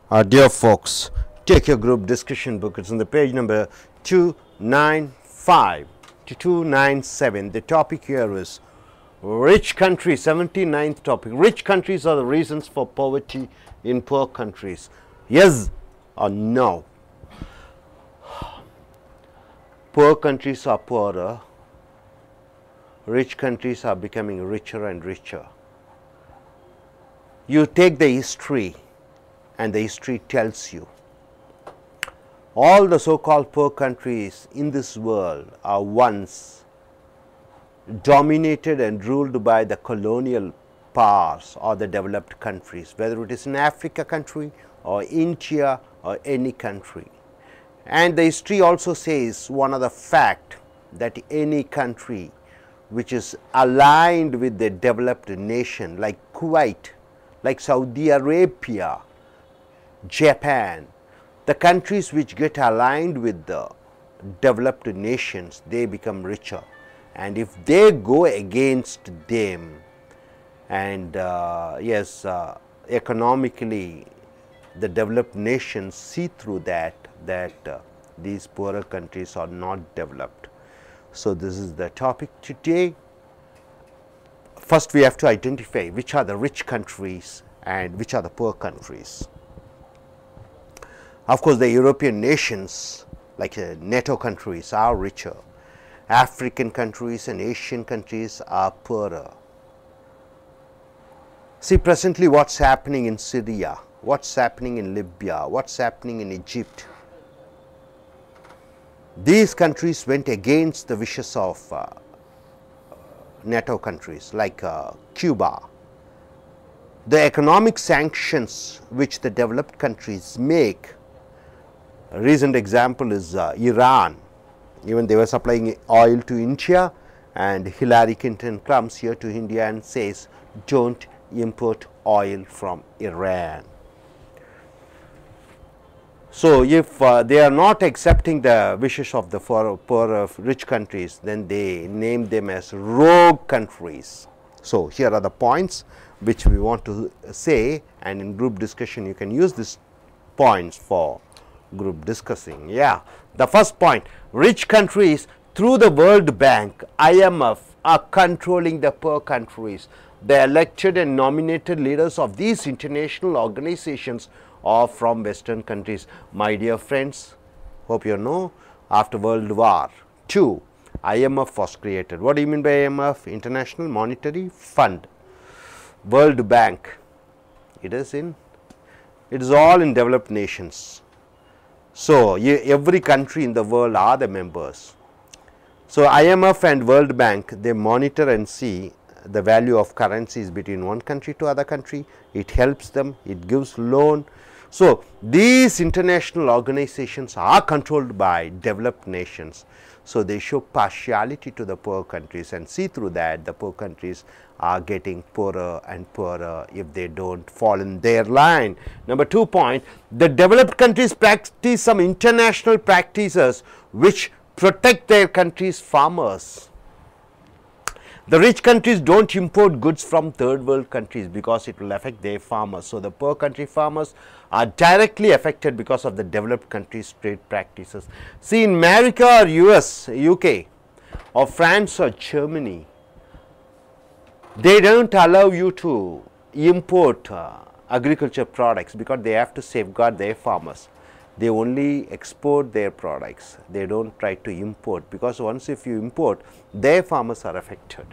Dear folks, take your group discussion book. It's on the page number 295 to 297. The topic here is rich countries, 79th topic. Rich countries are the reasons for poverty in poor countries. Yes or no? Poor countries are poorer. Rich countries are becoming richer and richer. You take the history, and the history tells you all the so-called poor countries in this world are once dominated and ruled by the colonial powers or the developed countries, whether it is an Africa country or India or any country. And the history also says one other fact, that any country which is aligned with the developed nation like Kuwait, like Saudi Arabia, Japan, the countries which get aligned with the developed nations, they become richer. And if they go against them, and economically the developed nations see through that these poorer countries are not developed. So this is the topic today. First we have to identify which are the rich countries and which are the poor countries. Of course, the European nations like NATO countries are richer. African countries and Asian countries are poorer. See presently what is happening in Syria, what is happening in Libya, what is happening in Egypt. These countries went against the wishes of NATO countries like Cuba. The economic sanctions which the developed countries make, a recent example is Iran. Even they were supplying oil to India, and Hillary Clinton comes here to India and says, don't import oil from Iran. So if they are not accepting the wishes of the poor rich countries, then they name them as rogue countries. So here are the points which we want to say, and in group discussion you can use these points for group discussing. Yeah, the first point, rich countries through the World Bank, IMF are controlling the poor countries. The elected and nominated leaders of these international organizations are from Western countries. My dear friends, hope you know, after World War II, IMF was created. What do you mean by IMF? International Monetary Fund. World Bank, it is all in developed nations. So every country in the world are the members. So IMF and World Bank, they monitor and see the value of currencies between one country to other country. It helps them, it gives loan. So these international organizations are controlled by developed nations. So they show partiality to the poor countries, and see through that the poor countries are getting poorer and poorer if they don't fall in their line. Number 2 point, the developed countries practice some international practices which protect their country's farmers. The rich countries don't import goods from third world countries because it will affect their farmers. So the poor country farmers are directly affected because of the developed countries' trade practices. See, in America or US, UK or France or Germany, they don't allow you to import agriculture products because they have to safeguard their farmers. They only export their products. They don't try to import, because once if you import, their farmers are affected.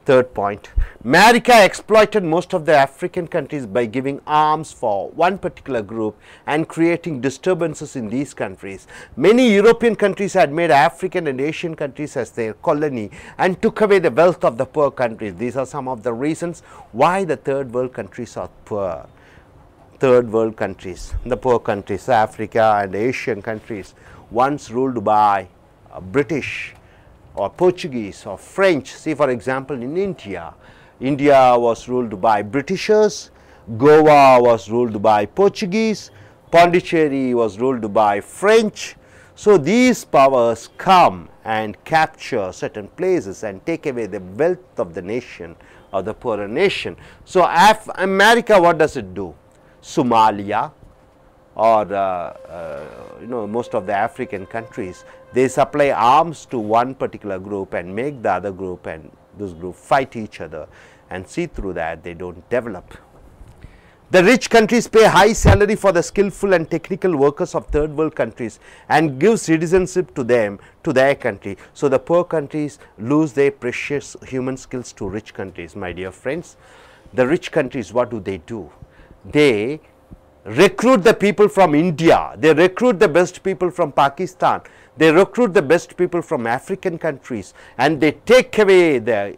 Third point, America exploited most of the African countries by giving arms for one particular group and creating disturbances in these countries. Many European countries had made African and Asian countries as their colony and took away the wealth of the poor countries. These are some of the reasons why the third world countries are poor. Third world countries, the poor countries, Africa and Asian countries, once ruled by British or Portuguese or French. See, for example, in India, India was ruled by Britishers, Goa was ruled by Portuguese, Pondicherry was ruled by French. So these powers come and capture certain places and take away the wealth of the nation or the poorer nation. So America, what does it do? Somalia, or most of the African countries, they supply arms to one particular group and make the other group and this group fight each other, and see through that they don't develop. The rich countries pay high salary for the skillful and technical workers of third world countries and give citizenship to them, to their country. So, the poor countries lose their precious human skills to rich countries, my dear friends. The rich countries, what do? They recruit the people from India, they recruit the best people from Pakistan, they recruit the best people from African countries, and they take away the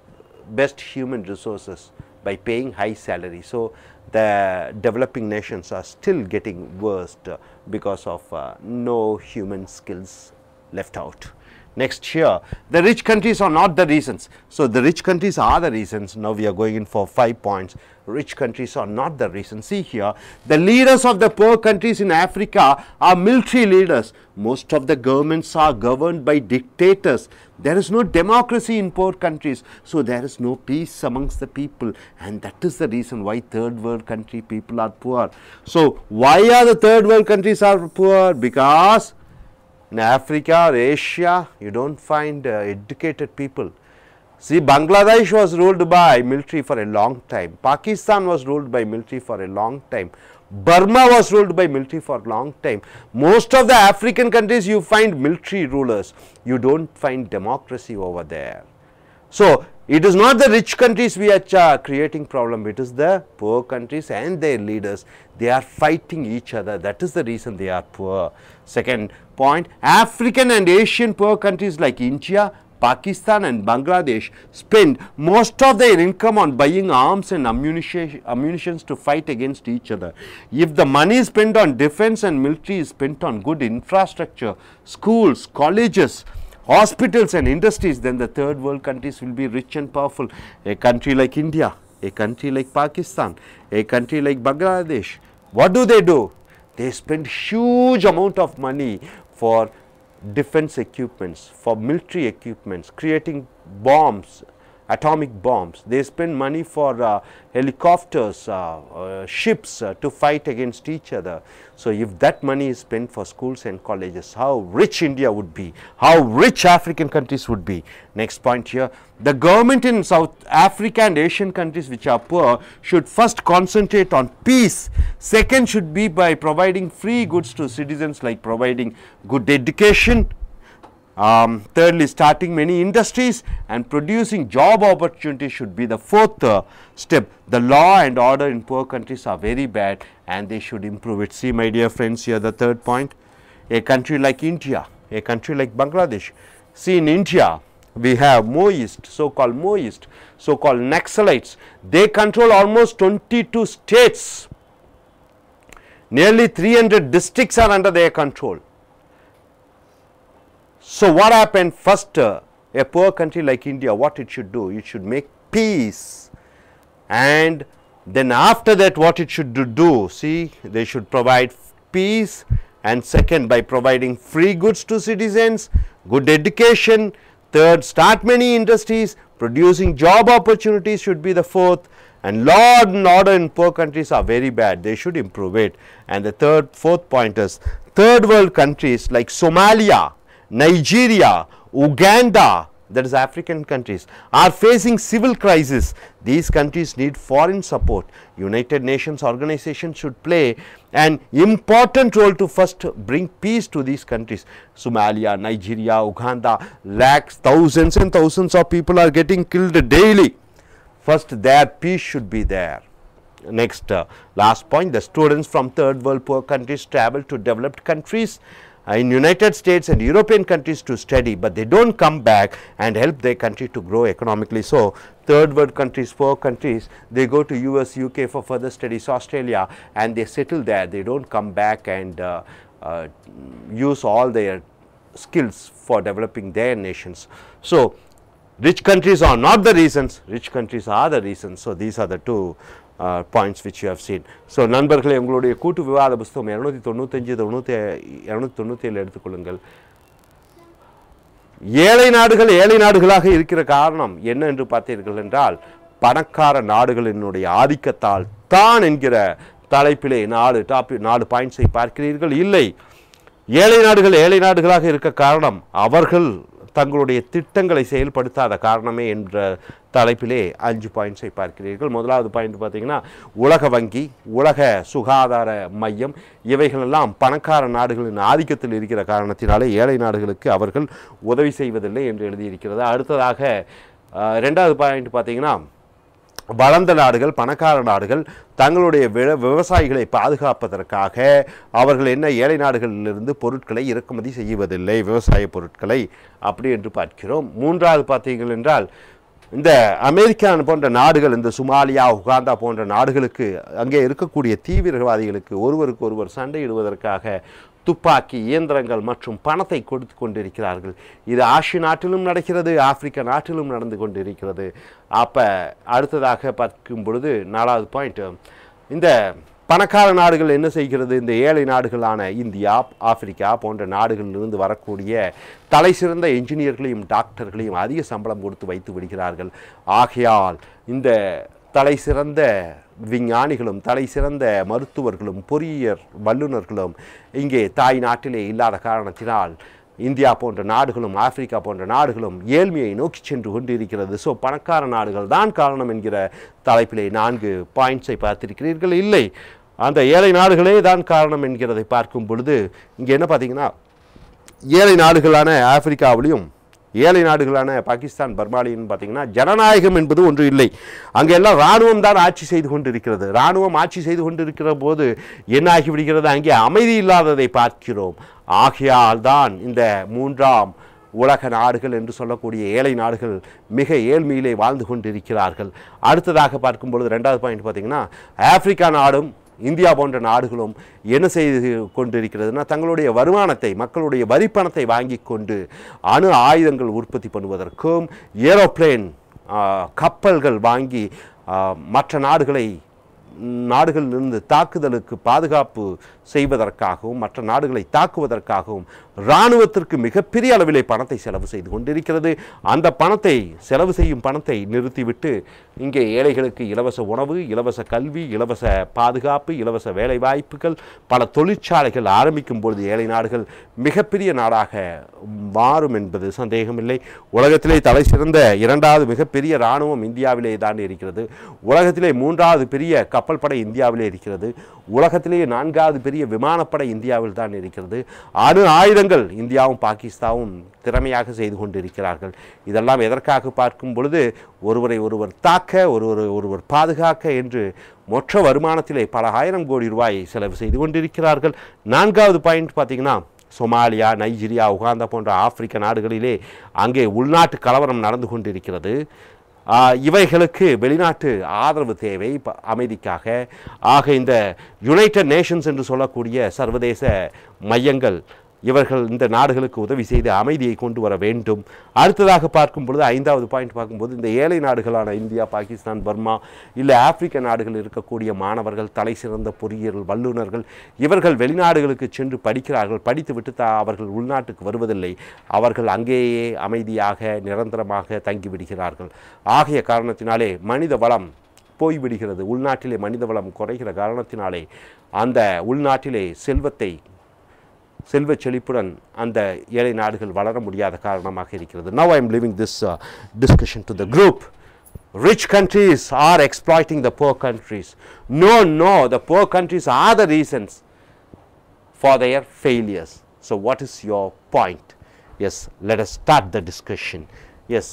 best human resources by paying high salary. So, the developing nations are still getting worse because of no human skills left out. Next here, the rich countries are not the reasons. So, the rich countries are the reasons. Now, we are going in for 5 points. Rich countries are not the reason. See here, the leaders of the poor countries in Africa are military leaders. Most of the governments are governed by dictators. There is no democracy in poor countries. So, there is no peace amongst the people, and that is the reason why third world country people are poor. So, why are the third world countries are poor? Because in Africa or Asia, you don't find educated people. See, Bangladesh was ruled by military for a long time. Pakistan was ruled by military for a long time. Burma was ruled by military for a long time. Most of the African countries, you find military rulers. You don't find democracy over there. So, it is not the rich countries we are creating problem. It is the poor countries and their leaders. They are fighting each other. That is the reason they are poor. Second point, African and Asian poor countries like India, Pakistan and Bangladesh spend most of their income on buying arms and ammunitions to fight against each other. If the money is spent on defense and military is spent on good infrastructure, schools, colleges, hospitals and industries, then the third world countries will be rich and powerful. A country like India, a country like Pakistan, a country like Bangladesh, what do? They spend huge amount of money for defense equipments, for military equipments, creating bombs, atomic bombs. They spend money for helicopters, ships to fight against each other. So, if that money is spent for schools and colleges, how rich India would be, how rich African countries would be. Next point here, the government in South Africa and Asian countries which are poor should first concentrate on peace. Second should be by providing free goods to citizens, like providing good education. Thirdly, starting many industries and producing job opportunities should be the fourth step. The law and order in poor countries are very bad and they should improve it. See, my dear friends, here the third point, a country like India, a country like Bangladesh. See, in India, we have Maoist, so-called Maoist, so-called Naxalites. They control almost 22 states. Nearly 300 districts are under their control. So, what happened? First, a poor country like India, what it should do? It should make peace, and then after that what it should do? See, they should provide peace, and second, by providing free goods to citizens, good education. Third, start many industries, producing job opportunities should be the fourth, and law and order in poor countries are very bad. They should improve it. And the fourth point is, third world countries like Somalia, Nigeria, Uganda, that is African countries, are facing civil crisis. These countries need foreign support. United Nations organization should play an important role to first bring peace to these countries. Somalia, Nigeria, Uganda, lakhs, thousands and thousands of people are getting killed daily. First, their peace should be there. Next, last point, the students from third world poor countries travel to developed countries in United States and European countries to study, but they don't come back and help their country to grow economically. So, third world countries, poor countries, they go to US, UK for further studies, Australia, and they settle there. They don't come back and use all their skills for developing their nations. So, rich countries are not the reasons, rich countries are the reasons. So, these are the two points which you have seen. So, நண்பர்களே, உங்களுடைய கூட்டு விவாத புத்தகம் 295 297 எடுத்துக்கொள்ளுங்கள். ஏழை நாடுகளாக இருக்கிற காரணம் என்ன என்று பார்த்தீர்கள் என்றால், பணக்கார நாடுகளினுடைய ஆதிக்கத்தால் தான் என்கிற தலைப்பிலே 4 பாயிண்ட்ஸை பார்க்கிறீர்கள். இல்லை, ஏழை நாடுகளாக இருக்க காரணம் அவர்கள் தங்களுடைய திட்டங்களை செயல்படுத்தாத காரணமே என்ற தலைப்பிலே 5 பாயிண்ட்ஸை பார்க்கிறீர்கள். முதலாவது பாயிண்ட் பார்த்தீங்கன்னா, உலக வங்கி, உலக சுகாதார மையம் இவைகளெல்லாம் பணக்கார நாடுகளின் ஆதிக்கத்தில் இருக்கிற காரணத்தினாலே ஏழை நாடுகளுக்கு அவர்கள் உதவி செய்வதில்லை என்று எழுதியிருக்கிறது. அடுத்ததாக 2வது பாயிண்ட் பார்த்தீங்கன்னா, வளர்ந்த நாடுகள், பணக்கார நாடுகள் தங்களுடைய விவசாயிகளை பாதுகாப்பதற்காக அவர்கள் என்ன ஏழை நாடுகளிலிருந்து பொருட்களை இறக்குமதி செய்வதில்லை, விவசாய பொருட்களை அப்படி என்று பார்க்கிறோம். 3வது பார்த்தீர்கள் என்றால், இந்த அமெரிக்கா போன்ற நாடுகள், இந்த சுமாலியா, உகாண்டா போன்ற நாடுகளுக்கு அங்கே இருக்கக்கூடிய தீவிரவாதிகளுக்கு ஒருவருக்கு ஒருவர் சண்டையிடுவதற்காக துப்பாக்கி, இயந்திரங்கள் மற்றும் பணத்தை கொடுத்து கொண்டிருக்கிறார்கள். இது ஆசிய நாட்டிலும் நடக்கிறது, ஆப்பிரிக்க நாட்டிலும் நடந்து கொண்டிருக்கிறது. அப்போ அடுத்ததாக பார்க்கும் பொழுது 4வது பாயிண்ட், இந்த பணக்கார நாடுகள் என்ன செய்கிறது, இந்த ஏழை நாடுகளான இந்தியா, ஆப்பிரிக்கா போன்ற நாடுகளிலிருந்து வரக்கூடிய தலை சிறந்த என்ஜினியர்களையும் டாக்டர்களையும் அதிக சம்பளம் கொடுத்து வைத்து விடுகிறார்கள். ஆகையால் இந்த தலை சிறந்த விஞ்ஞானிகளும் தலை சிறந்த மருத்துவர்களும் பொறியியல் வல்லுநர்களும் இங்கே தாய் நாட்டிலே இல்லாத காரணத்தினால் இந்தியா போன்ற நாடுகளும் ஆப்பிரிக்கா போன்ற நாடுகளும் ஏழ்மையை நோக்கி சென்று கொண்டிருக்கிறது. ஸோ பணக்கார நாடுகள் தான் காரணம் என்கிற தலைப்பிலே 4 பாயிண்ட்ஸை பார்த்திருக்கிறீர்கள். இல்லை, அந்த ஏழை நாடுகளே தான் காரணம் என்கிறதை பார்க்கும் பொழுது இங்கே என்ன பார்த்தீங்கன்னா, ஏழை நாடுகளான ஆப்பிரிக்காவிலையும் ஏழை நாடுகளான பாகிஸ்தான், பர்மாலின்னு பார்த்தீங்கன்னா ஜனநாயகம் என்பது ஒன்று இல்லை. அங்கே எல்லாம் இராணுவம் தான் ஆட்சி செய்து கொண்டிருக்கிறது. இராணுவம் ஆட்சி செய்து கொண்டிருக்கிற போது என்ன ஆகிவிடுகிறது, அங்கே அமைதி இல்லாததை பார்க்கிறோம். ஆகையால் தான் இந்த 3ஆம் உலக நாடுகள் என்று சொல்லக்கூடிய ஏழை நாடுகள் மிக ஏழ்மையிலே வாழ்ந்து கொண்டிருக்கிறார்கள். அடுத்ததாக பார்க்கும் பொழுது 2வது பாயிண்ட் பார்த்தீங்கன்னா, ஆப்பிரிக்கா நாடும் இந்தியா போன்ற நாடுகளும் என்ன செய்து கொண்டிருக்கிறதுனா, தங்களுடைய வருமானத்தை, மக்களுடைய வரிப்பணத்தை வாங்கி கொண்டு அணு ஆயுதங்கள் உற்பத்தி பண்ணுவதற்கும், ஏரோப்ளேன் கப்பல்கள் வாங்கி மற்ற நாடுகளிலிருந்து தாக்குதலுக்கு பாதுகாப்பு செய்வதற்காகவும் மற்ற நாடுகளை தாக்குவதற்காகவும் இராணுவத்திற்கு மிகப்பெரிய அளவிலே பணத்தை செலவு செய்து கொண்டிருக்கிறது. அந்த பணத்தை, செலவு செய்யும் பணத்தை நிறுத்திவிட்டு இங்கே ஏழைகளுக்கு இலவச உணவு, இலவச கல்வி, இலவச பாதுகாப்பு, இலவச வேலைவாய்ப்புகள், பல தொழிற்சாலைகள் ஆரம்பிக்கும் பொழுது ஏழை நாடுகள் மிகப்பெரிய நாடாக மாறும் என்பது சந்தேகமில்லை. உலகத்திலே தலை சிறந்த 2வது மிகப்பெரிய இராணுவம் இந்தியாவிலே தான் இருக்கிறது. உலகத்திலே 3வது பெரிய கப்பல் படை இந்தியாவிலே இருக்கிறது. உலகத்திலேயே 4வது பெரிய விமானப்படை இந்தியாவில் தான் இருக்கிறது. அணு ஆயுதங்கள் இந்தியாவும் பாகிஸ்தானும் திறமையாக செய்து கொண்டிருக்கிறார்கள். இதெல்லாம் எதற்காக பார்க்கும் பொழுது, ஒருவரை ஒருவர் தாக்க, ஒருவர் பாதுகாக்க என்று மொத்த வருமானத்திலே பல ஆயிரம் கோடி ரூபாயை செலவு செய்து கொண்டிருக்கிறார்கள். 4வது பாயிண்ட் பார்த்தீங்கன்னா, சொமாலியா, நைஜீரியா, உகாண்டா போன்ற ஆப்பிரிக்க நாடுகளிலே அங்கே உள்நாட்டு கலவரம் நடந்து கொண்டிருக்கிறது. இவைகளுக்கு வெளிநாட்டு ஆதரவு தேவை அமைதிக்காக. ஆக இந்த யுனைடெட் நேஷன்ஸ் என்று சொல்லக்கூடிய சர்வதேச மையங்கள் இவர்கள் இந்த நாடுகளுக்கு உதவி செய்து அமைதியை கொண்டு வர வேண்டும். அடுத்ததாக பார்க்கும் பொழுது 5வது பாயிண்ட் பார்க்கும்போது, இந்த ஏழை நாடுகளான இந்தியா, பாகிஸ்தான், பர்மா இல்லை ஆப்பிரிக்க நாடுகள் இருக்கக்கூடிய மாணவர்கள், தலை சிறந்த பொறியியல் வல்லுநர்கள் இவர்கள் வெளிநாடுகளுக்கு சென்று படிக்கிறார்கள். படித்துவிட்டு அவர்கள் உள்நாட்டுக்கு வருவதில்லை. அவர்கள் அங்கேயே அமைதியாக நிரந்தரமாக தங்கிவிடுகிறார்கள். ஆகிய காரணத்தினாலே மனித வளம் போய்விடுகிறது. உள்நாட்டிலே மனித வளம் குறைகிற காரணத்தினாலே அந்த உள்நாட்டிலே செல்வ செழிப்புடன் அந்த ஏழை நாடுகள் வளர முடியாத காரணமாக இருக்கிறது. Now I am leaving this discussion to the group. Rich countries are exploiting the poor countries. No, the poor countries are the reasons for their failures. So what is your point? Yes, let us start the discussion. Yes,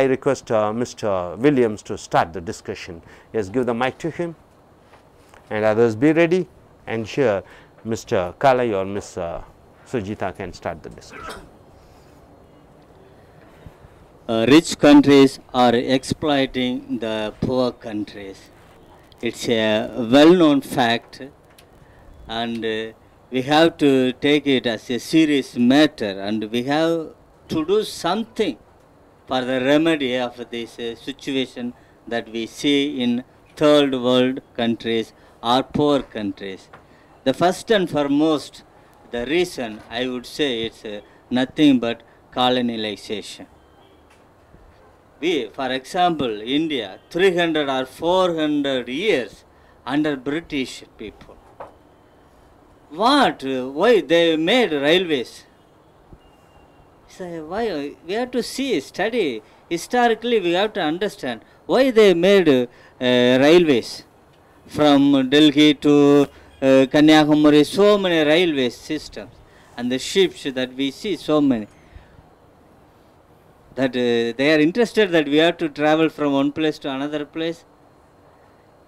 I request Mr. Williams to start the discussion. Yes, give the mic to him and others be ready, and here Mr. Kalai or Ms. Sujita can start the discussion. Rich countries are exploiting the poor countries. It's a well-known fact, and we have to take it as a serious matter, and we have to do something for the remedy of this situation that we see in third world countries or poor countries. The first and foremost, the reason I would say it's nothing but colonialization. We, for example, India, 300 or 400 years under British people. What? Why they made railways? So why? We have to see, study. Historically, we have to understand why they made railways from Delhi to Kanyakumari. So many railway systems, and the ships that we see, so many. That they are interested that we have to travel from one place to another place.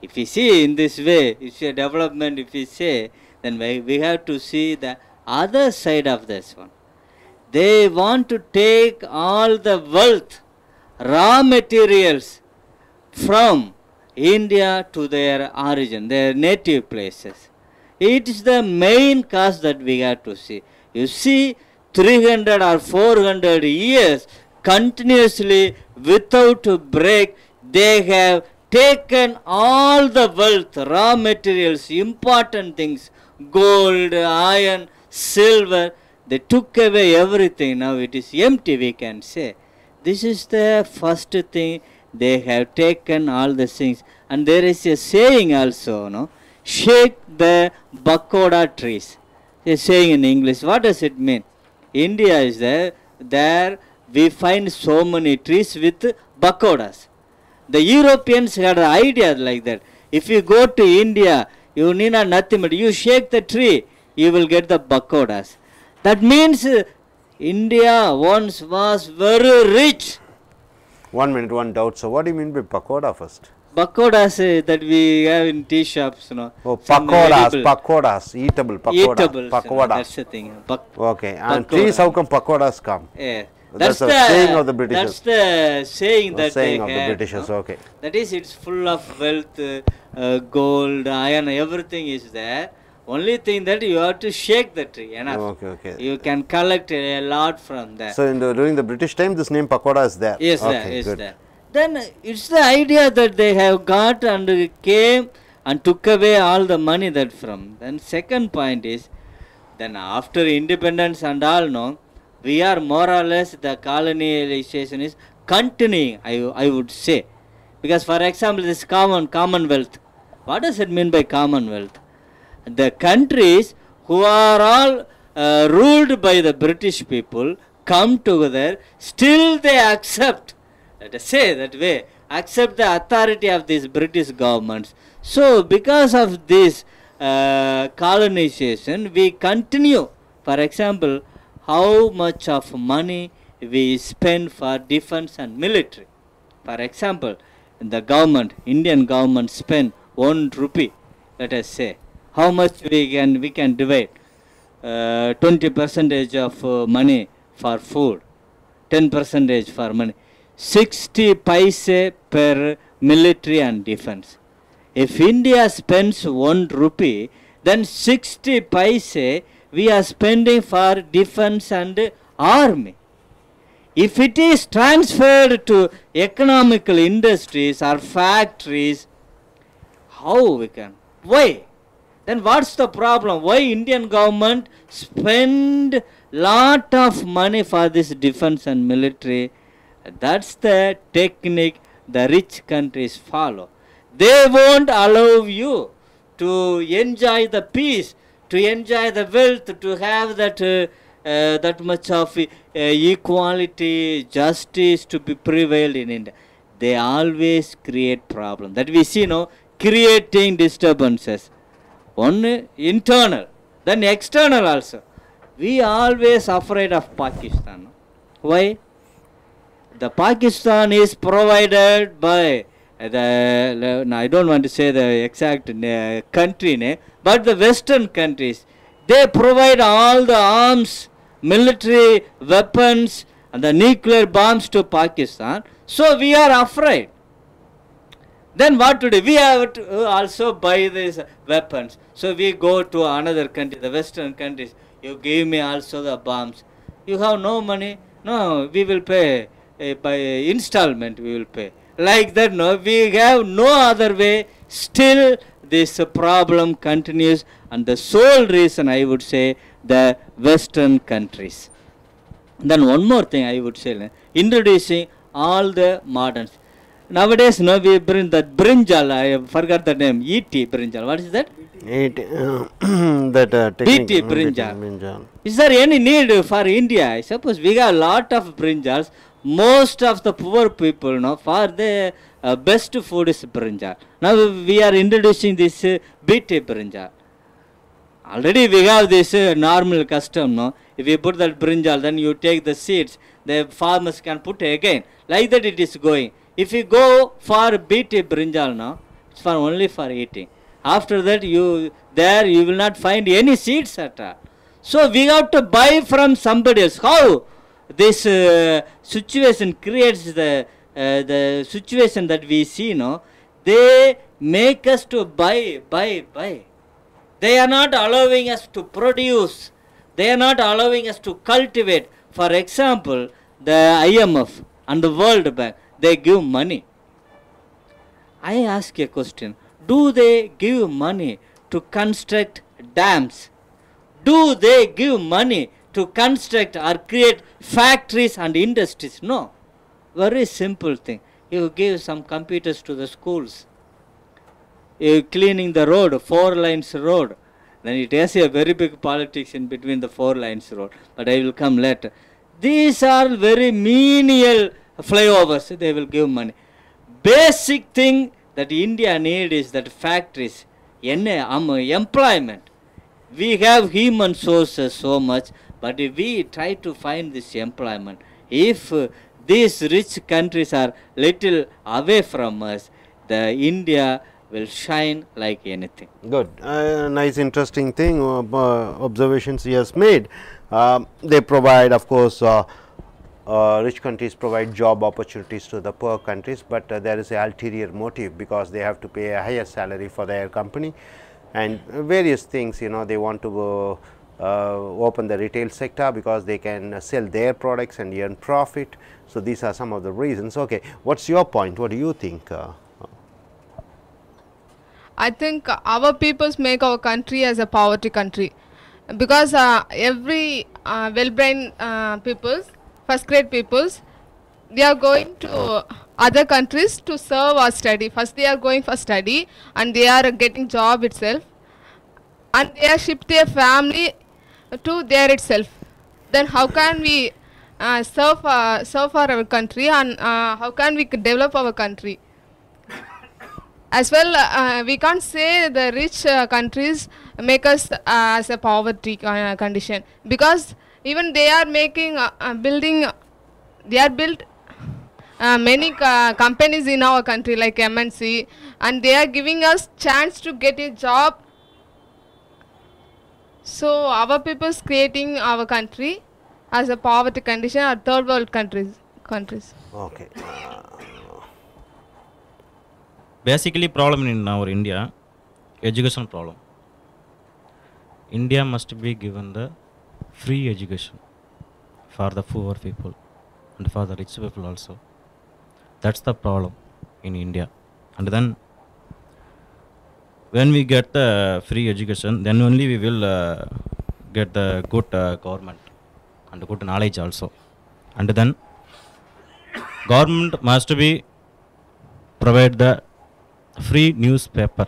If we see in this way, it's a development. If we say, then we have to see the other side of this one. They want to take all the wealth, raw materials from India to their origin, their native places. It is the main cause that we have to see. You see, 300 or 400 years continuously without break, they have taken all the wealth, raw materials, important things, gold, iron, silver. They took away everything. Now it is empty, we can say. This is the first thing. They have taken all the things. And there is a saying also, no? Shake the bakoda trees. A saying in English. What does it mean? India is there. There we find so many trees with bakodas. The Europeans had an idea like that. If you go to India, you need nothing but you shake the tree, you will get the bakodas. That means India once was very rich. 1 minute, one doubt. So what do you mean by pakoda first? Pakodas that we have in tea shops, you know. Oh, pakodas, eatable, Eatables, pakoda. That's the thing. Okay, and trees, how come pakodas come? Yeah. That's the saying of the Britishers. That's the saying that saying they of have, the Britishers, okay. That is, it's full of wealth, gold, iron, everything is there. Only thing that you have to shake the tree, enough. Okay. You can collect a lot from there. So during the British time, this name pakoda is there. Yes, okay, there, there. Then it's the idea that they have got and came and took away all the money that from. Then second point is, then after independence and all, no, we are more or less, the colonialization is continuing, I would say. Because for example, this Commonwealth. What does it mean by Commonwealth? The countries who are all ruled by the British people come together, still they accept, let us say that way, accept the authority of these British governments. So because of this colonization, we continue. For example, how much of money we spend for defense and military. For example, the government, Indian government spend 1 rupee, let us say. How much we can divide? 20% of money for food, 10% for money. 60 paise per military and defense. If India spends 1 rupee, then 60 paise we are spending for defense and army. If it is transferred to economical industries or factories, how we can? Why? Then what's the problem? Why Indian government spend lot of money for this defense and military? That's the technique the rich countries follow. They won't allow you to enjoy the peace, to enjoy the wealth, to have that much of equality, justice to be prevailed in India. They always create problem. That we see, no, creating disturbances. One internal, then external also. We always afraid of Pakistan. Why? The Pakistan is provided by I don't want to say the exact country name, but the Western countries. They provide all the arms, military weapons and the nuclear bombs to Pakistan. So we are afraid. Then what to do? We have to also buy these weapons. So we go to another country, the Western countries. You give me also the bombs. You have no money? No, we will pay. By installment we will pay. Like that, no, we have no other way. Still this problem continues, and the sole reason I would say the Western countries. Then one more thing I would say, introducing all the moderns. Nowadays, no, we bring that brinjal. I forgot the name. E.T. brinjal. What is that? That BT brinjal. Is there any need for India? I suppose we got a lot of brinjals. Most of the poor people, no, for the best food is brinjal. Now we are introducing this BT brinjal. Already we have this normal custom, no. If you put that brinjal, then you take the seeds. The farmers can put again. Like that it is going. If you go for BT brinjal now, it's for only for eating. After that you will not find any seeds at all. So we have to buy from somebody else. How this situation creates the situation that we see, no? They make us to buy. They are not allowing us to produce. They are not allowing us to cultivate. For example, the IMF and the World Bank, they give money. I ask a question. Do they give money to construct dams? Do they give money to construct or create factories and industries? No. Very simple thing. You give some computers to the schools. You cleaning the road, 4 lanes road. Then it has a very big politics in between the 4 lanes road. But I will come later. These are very menial flyovers. They will give money. Basic thing that India need is that factories, employment. We have human sources so much, but if we try to find this employment, if these rich countries are little away from us, the India will shine like anything. Good. Nice interesting thing, observations he has made. They provide, of course, rich countries provide job opportunities to the poor countries, but there is an ulterior motive because they have to pay a higher salary for their company and various things. You know, they want to go open the retail sector because they can sell their products and earn profit. So these are some of the reasons. Okay, what's your point? What do you think? I think our peoples make our country as a poverty country because every well-brained peoples, first grade peoples, they are going to other countries to serve or study. First they are going for study and they are getting job itself and they are shipped their family to there itself. Then how can we serve for our country and how can we develop our country? As well, we can't say the rich countries make us as a poverty condition because even they are making building, they are built many companies in our country like MNC and they are giving us chance to get a job. So our people is creating our country as a poverty condition or third world countries. Okay. Basically problem in our India, education problem. India must be given the free education for the poor people and for the rich people also. That's the problem in India. And then when we get the free education, then only we will get the good government and good knowledge also. And then government must be provide the free newspaper.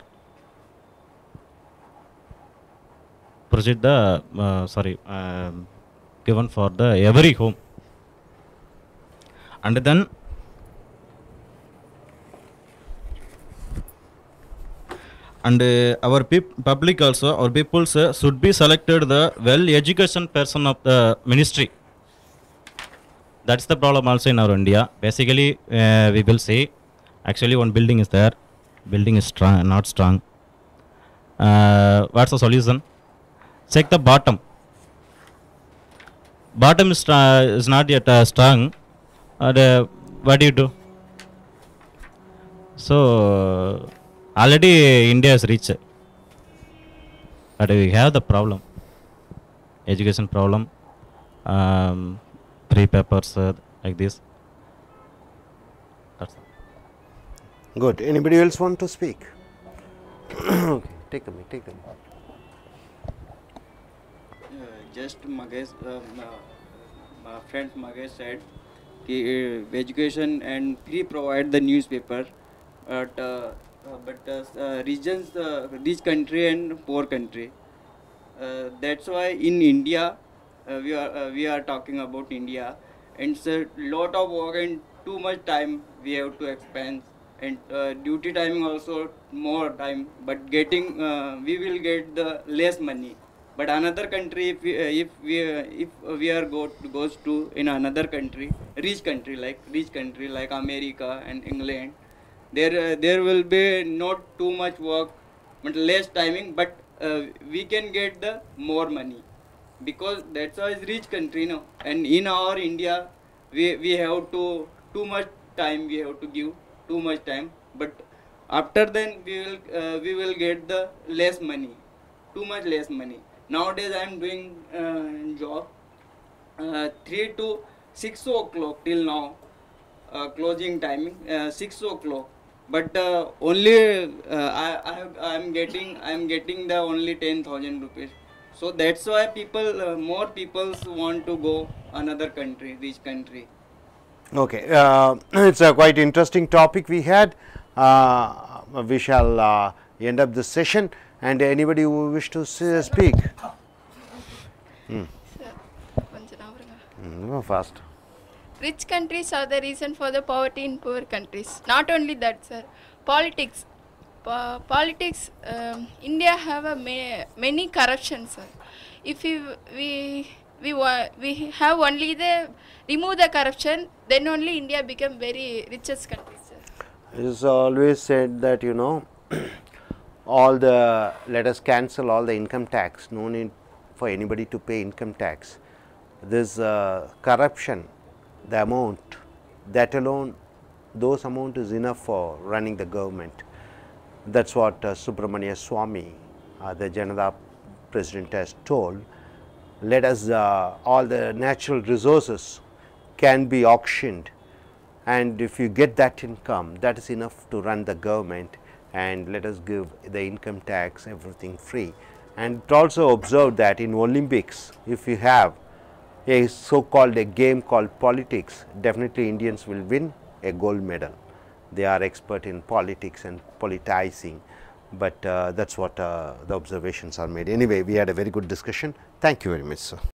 Proceed the given for the every home. And then our public also, our people should be selected the well education person of the ministry. That's the problem also in our India. Basically we will say actually one building is there, building is strong, not strong. What's the solution? Check the bottom. Bottom is not yet strong. What do you do? So already India is rich, but we have the problem, education problem, free papers like this. That's all. Good. Anybody else want to speak? Okay, take the mic. Just Magesh, my friend Magesh said education and free provide the newspaper, but regions, rich country and poor country. That's why in India, we are talking about India, and it's a lot of work and too much time we have to expend, and duty timing also more time, but getting we will get the less money. But another country, if we are goes to in another country, rich country like America and England, there will be not too much work, but less timing, but we can get the more money, because that's why it's rich country, no. And in our India, we have to too much time, we have to give too much time, but after then we will get the less money, too much less money. Nowadays I am doing job 3 to 6 o'clock till now, closing timing 6 o'clock, but only I'm getting the only 10,000 rupees. So that's why people, more people want to go another country, rich country. Okay, it's a quite interesting topic we had. We shall end up this session, and anybody who wish to speak. Fast. Rich countries are the reason for the poverty in poor countries. Not only that, sir. Politics. Politics. India have a many corruption, sir. If we have only the remove the corruption, then only India become very richest country, sir. It is always said that, you know, let us cancel all the income tax. No need for anybody to pay income tax. This corruption, the amount, that alone, those amount is enough for running the government. That's what Subramania Swamy, the Janata president, has told. Let us, all the natural resources can be auctioned, and if you get that income, that is enough to run the government, and let us give the income tax, everything free. And it also observed that in Olympics, if you have a so-called a game called politics, definitely Indians will win a gold medal. They are expert in politics and politicizing, but that's what the observations are made. Anyway, we had a very good discussion. Thank you very much, sir.